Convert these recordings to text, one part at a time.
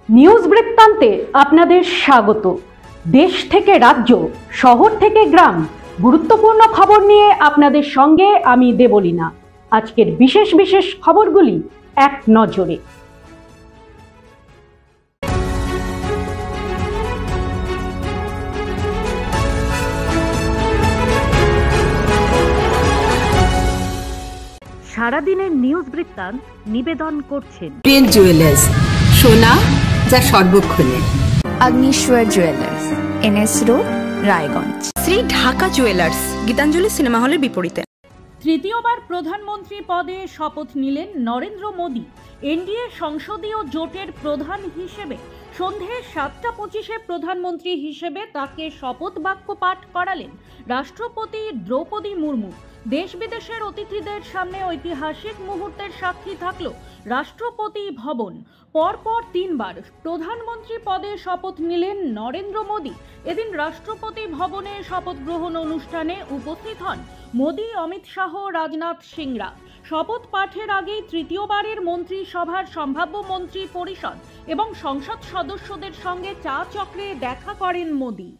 News বৃত্তান্তে আপনাদের স্বাগত। দেশ থেকে রাজ্য, শহর থেকে গ্রাম, গুরুত্বপূর্ণ খবর নিয়ে আপনাদের সঙ্গে আমি দেবলীনা। আজকের বিশেষ বিশেষ খবরগুলি এক নজরে। সারাদিনের নিউজ বৃত্তান্ত নিবেদন করছেন প্রিন্ট জুয়েলার্স, সোনা যা সর্বক্ষণে। Agnishwar jewellers, NS road, Raiganj. Shri Dhaka jewellers, Gitanjali cinema হলের বিপরীতে। তৃতীয়বার প্রধানমন্ত্রী পদে শপথ নিলেন নরেন্দ্র মোদী। এনডিএ সংসদীয় জোটের প্রধান হিসেবে সন্ধে 7:25-এ প্রধানমন্ত্রী হিসেবে তাকে শপথ বাক্য পাঠ করালেন রাষ্ট্রপতি দ্রৌপদী মুর্মু। দেশ বিদেশের অতিথিদের সামনে ঐতিহাসিক মুহূর্তের সাক্ষী থাকল রাষ্ট্রপতি ভবন। পরপর 3বার প্রধানমন্ত্রী পদে শপথ নিলেন নরেন্দ্র মোদী। এদিন রাষ্ট্রপতি ভবনে শপথ গ্রহণ অনুষ্ঠানে উপস্থিত হন মোদী, অমিত শাহ, রাজনাথ সিংরা। শপথ পাঠের আগেই তৃতীয়বারের মন্ত্রিসভার সম্ভাব্য মন্ত্রী পরিষদ এবং সংসদ সদস্যদের সঙ্গে চা চক্রে দেখা করেন মোদী।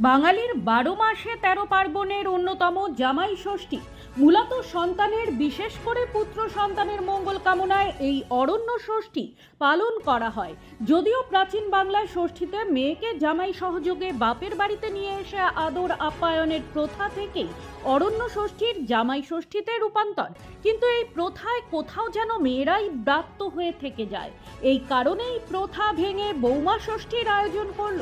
বাঙালির 12 মাসে 13 পার্বণের অন্যতম জামাই ষষ্ঠী। মূলত সন্তানের, বিশেষ করে পুত্র সন্তানের মঙ্গল কামনায় এই অরণ্য ষষ্ঠী পালন করা হয়। যদিও প্রাচীন বাংলায় ষষ্ঠীতে মেয়েকে জামাই সহযোগে বাপের বাড়িতে নিয়ে এসে আদর আপ্যায়নের প্রথা থেকেই অরণ্য ষষ্ঠীর জামাই ষষ্ঠীতে রূপান্তর। কিন্তু এই প্রথায় কোথাও যেন মেয়েরাই ব্রাত্য হয়ে থেকে যায়। এই কারণেই প্রথা ভেঙে বৌমা ষষ্ঠীর আয়োজন করল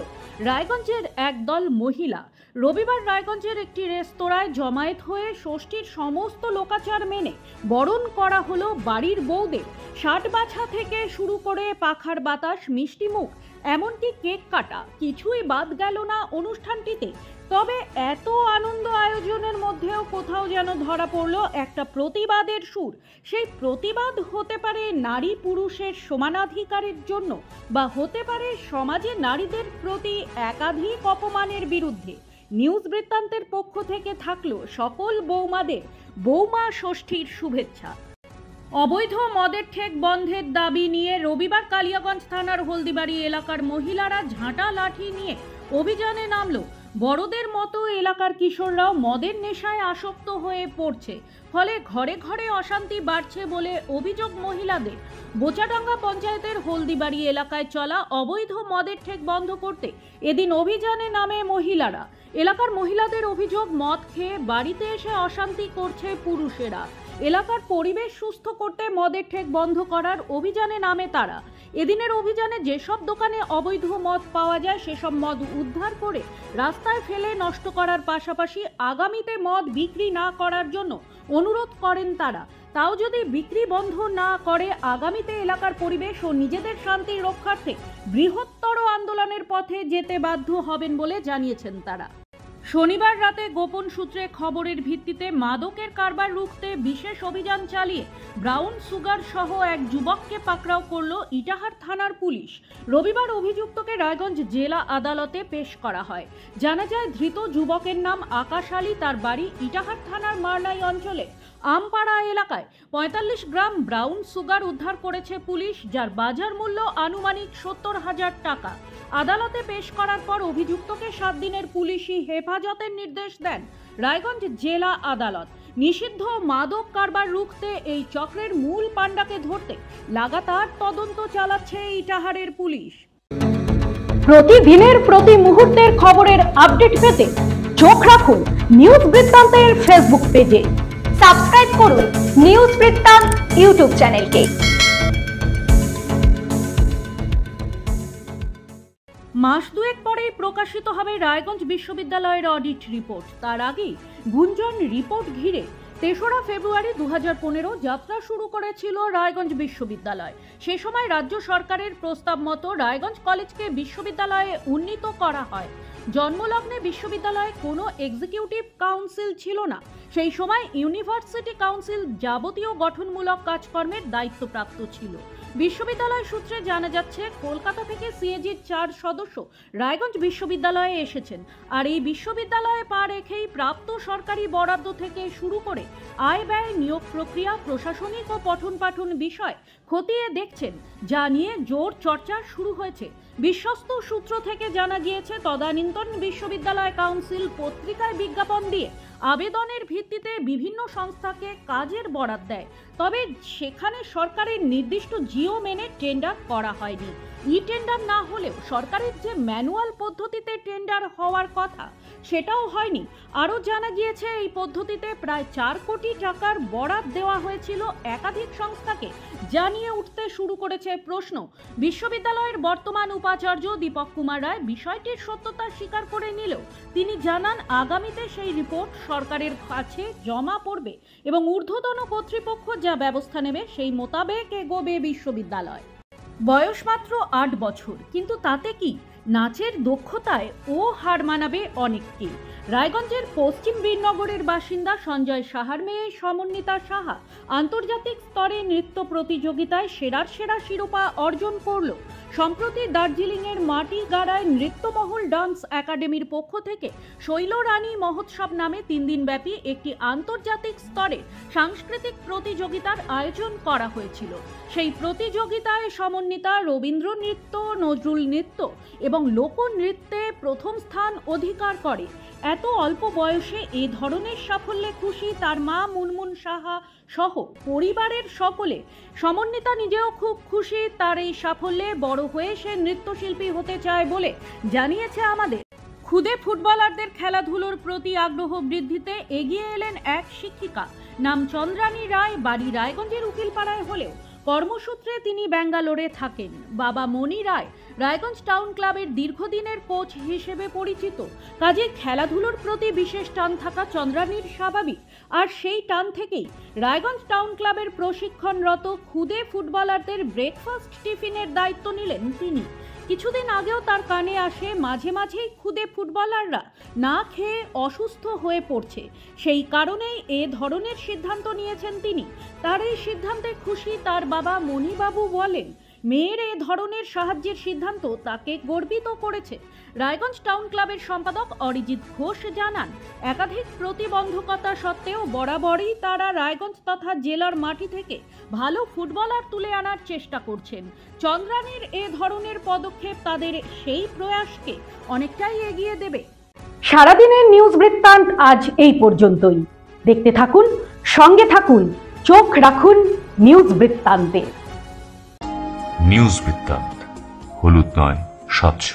রায়গঞ্জের একদল মহিলা। রবিবার রায়গঞ্জের একটি রেস্তোরাঁয় জমায়েত হয়ে ষষ্ঠীর সমস্ত লোকাচার মেনে বরণ করা হলো বাড়ির বউদের। 60 বাছা থেকে শুরু করে পাখার বাতাস, মিষ্টি মুখ, এমনকি কেক কাটা, কিছুই বাদ গেল না অনুষ্ঠানটিতে। তবে এত আনন্দ আয়োজনের মধ্যেও কোথাও যেন ধরা পড়ল একটা প্রতিবাদের সুর। সেই প্রতিবাদ হতে পারে নারী পুরুষের সমানাধিকারের জন্য, বা হতে পারে সমাজে নারীদের প্রতি একাধিক অপমানের বিরুদ্ধে। নিউজ বৃত্তান্তের পক্ষ থেকে থাকলো সকল বৌমাদের বৌমা ষষ্ঠীর শুভেচ্ছা। অবৈধ মদের ঠেক বন্ধের দাবি নিয়ে রবিবার কালিয়াগঞ্জ থানার হলদিবাড়ি এলাকার মহিলারা ঝাঁটা লাঠি নিয়ে অভিযানে নামলো। বড়দের মতো এলাকার কিশোররাও মদের নেশায় আসক্ত হয়ে পড়ছে, ফলে ঘরে ঘরে অশান্তি বাড়ছে বলে অভিযোগ মহিলাদের। বোচাডাঙ্গা পঞ্চায়েতের হলদিবাড়ি এলাকায় চলা অবৈধ মদের ঠেক বন্ধ করতে এদিন অভিযানে নামে মহিলারা। এলাকার মহিলাদের অভিযোগ, মদ খেয়ে বাড়িতে এসে অশান্তি করছে পুরুষেরা। এলাকার পরিবেশ সুস্থ করতে মদের ঠেক বন্ধ করার অভিযানে নামে তারা। এদিনের অভিযানে যেসব দোকানে অবৈধ মদ পাওয়া যায় সেসব মদ উদ্ধার করে রাস্তায় ফেলে নষ্ট করার পাশাপাশি আগামীতে মদ বিক্রি না করার জন্য অনুরোধ করেন তারা। তাও যদি বিক্রি বন্ধ না করে আগামীতে এলাকার পরিবেশ ও নিজেদের শান্তি রক্ষার্থে বৃহত্তর আন্দোলনের পথে যেতে বাধ্য হবেন বলে জানিয়েছেন তারা। শনিবার রাতে গোপন সূত্রে খবরের ভিত্তিতে মাদকের কারবার রুখতে বিশেষ অভিযান চালিয়ে ব্রাউন সুগার সহ এক যুবককে পাকড়াও করল ইটাহার থানার পুলিশ। রবিবার অভিযুক্তকে রায়গঞ্জ জেলা আদালতে পেশ করা হয়। জানা যায়, ধৃত যুবকের নাম আকাশ আলী। তার বাড়ি ইটাহার থানার মারনাই অঞ্চলে আমপাড়া এলাকায়। 45 গ্রাম ব্রাউন সুগার উদ্ধার করেছে পুলিশ, যার বাজার মূল্য আনুমানিক 70,000 টাকা। আদালতে পেশ করার পর অভিযুক্তকে 7 দিনের পুলিশি হেফাজতের নির্দেশ দেন রায়গঞ্জ জেলা আদালত। নিষিদ্ধ মাদক কারবার রুখতে এই চক্রের মূল পাণ্ডাকে ধরতে লাগাতার তদন্ত চালাচ্ছে ইটাহারের পুলিশ। প্রতিদিনের প্রতি মুহূর্তের খবরের আপডেট পেতে চোখ রাখুন নিউজ বৃত্তান্তের ফেসবুক পেজে। সাবস্ক্রাইব করুন নিউজ বৃত্তান্ত ইউটিউব চ্যানেলকে। মাস দুয়েক পরেই প্রকাশিত হবে রায়গঞ্জ বিশ্ববিদ্যালয়ের অডিট রিপোর্ট। তার আগেই গুঞ্জন রিপোর্ট ঘিরে 3রা ফেব্রুয়ারি 2015 যাত্রা শুরু করেছিল রায়গঞ্জ বিশ্ববিদ্যালয়। সে সময় রাজ্য সরকারের প্রস্তাব মতো রায়গঞ্জ কলেজকে বিশ্ববিদ্যালয়ে উন্নীত করা হয়। জন্মলগ্নে বিশ্ববিদ্যালয়ে কোনো এক্সিকিউটিভ কাউন্সিল ছিল না। সেই সময় ইউনিভার্সিটি কাউন্সিল যাবতীয় গঠনমূলক কাজকর্মের দায়িত্বপ্রাপ্ত ছিল। বিশ্ববিদ্যালয় সূত্রে জানা যাচ্ছে, কলকাতা থেকে সিএজির 4 সদস্য রায়গঞ্জ বিশ্ববিদ্যালয়ে এসেছেন। আর এই বিশ্ববিদ্যালয়ে পা রেখেই প্রাপ্ত সরকারি বরাদ্দ থেকে শুরু করে আয় ব্যয়, নিয়োগ প্রক্রিয়া, প্রশাসনিক ও পঠন পাঠন বিষয় খতিয়ে দেখছেন, যা নিয়ে জোর চর্চা শুরু হয়েছে। বিশ্বস্ত সূত্র থেকে জানা গিয়েছে, তদানীন্তন বিশ্ববিদ্যালয় কাউন্সিল পত্রিকায় বিজ্ঞাপন দিয়ে আবেদনের ভিত্তিতে বিভিন্ন সংস্থাকে কাজের বরাত দেয়। তবে সেখানে সরকারের নির্দিষ্ট জিও মেনে টেন্ডার করা হয়নি। ই টেন্ডার না হলেও সরকারের যে ম্যানুয়াল পদ্ধতিতে টেন্ডার হওয়ার কথা সেটাও হয়নি। আরও জানা গিয়েছে, এই পদ্ধতিতে প্রায় 4 কোটি টাকার বরাত দেওয়া হয়েছিল একাধিক সংস্থাকে, যা নিয়ে উঠতে শুরু করেছে প্রশ্ন। বিশ্ববিদ্যালয়ের বর্তমান উপাচার্য দীপক কুমার রায় বিষয়টির সত্যতা স্বীকার করে নিলেও তিনি জানান, আগামীতে সেই রিপোর্ট সরকারের কাছে জমা পড়বে এবং ঊর্ধ্বতন কর্তৃপক্ষ যা ব্যবস্থা নেবে সেই মোতাবেক এগোবে বিশ্ববিদ্যালয়। বয়স মাত্র 8 বছর, কিন্তু তাতে কি? নাচের দক্ষতায় ও হার মানাবে অনেককে। রায়গঞ্জের পশ্চিম বীরনগরের বাসিন্দা সঞ্জয় সাহার মেয়ে সমন্বিতা সাহা আন্তর্জাতিক স্তরে নৃত্য প্রতিযোগিতায় সেরার সেরা শিরোপা অর্জন করল। সম্প্রতি দার্জিলিংয়ের মাটিগাড়ায় নৃত্যমহল ডান্স একাডেমির পক্ষ থেকে শৈলরানী মহোৎসব নামে 3 দিনব্যাপী একটি আন্তর্জাতিক স্তরে সাংস্কৃতিক প্রতিযোগিতার আয়োজন করা হয়েছিল। সেই প্রতিযোগিতায় সমন্বিতা রবীন্দ্র নৃত্য, নজরুল নৃত্য এবং লোকনৃত্যে প্রথম স্থান অধিকার করে। এত অল্প বয়সে এ ধরনের সাফল্যে খুশি তার মা মুনমুন সাহা সহ পরিবারের সকলে। সমন্বিতা নিজেও খুব খুশি তার এই সাফল্যে। বড় হয়ে সে নৃত্যশিল্পী হতে চায় বলে জানিয়েছে আমাদের। খুদে ফুটবলারদের খেলাধুলোর প্রতি আগ্রহ বৃদ্ধিতে এগিয়ে এলেন এক শিক্ষিকা, নাম চন্দ্রানী রায়, বাড়ি রায়গঞ্জের উকিলপাড়ায় হলেও কর্মসূত্রে তিনি ব্যাঙ্গালোরে থাকেন। বাবা মণি রায় রায়গঞ্জ টাউন ক্লাবের দীর্ঘদিনের কোচ হিসেবে পরিচিত। কাজে খেলাধুলোর প্রতি বিশেষ টান থাকা চন্দ্রানীর স্বাভাবিক। আর সেই টান থেকেই রায়গঞ্জ টাউন ক্লাবের প্রশিক্ষণরত খুদে ফুটবলারদের ব্রেকফাস্ট টিফিনের দায়িত্ব নিলেন তিনি। কিছুদিন আগেও তার কানে আসে, মাঝে মাঝেই খুদে ফুটবলাররা না খেয়ে অসুস্থ হয়ে পড়ছে। সেই কারণেই এ ধরনের সিদ্ধান্ত নিয়েছেন তিনি। তার এই সিদ্ধান্তে খুশি তার বাবা মণিবাবু বলেন, মেয়ের এ ধরনের সাহায্যের সিদ্ধান্ত তাকে গর্বিত করেছে। রায়গঞ্জ টাউন ক্লাবের সম্পাদক অরিজিৎ ঘোষ জানান, একাধিক প্রতিবন্ধকতা সত্ত্বেও বরাবরই তারা রায়গঞ্জ তথা জেলার মাটি থেকে ভালো ফুটবলার তুলে আনার চেষ্টা করছেন। চন্দ্রানীর এ ধরনের পদক্ষেপ তাদের সেই প্রয়াসকে অনেকটাই এগিয়ে দেবে। সারাদিনের নিউজ বৃত্তান্ত আজ এই পর্যন্তই। দেখতে থাকুন, সঙ্গে থাকুন, চোখ রাখুন নিউজ বৃত্তান্তে। নিউজ বৃত্তান্ত, হলুদ নয়, স্বচ্ছ।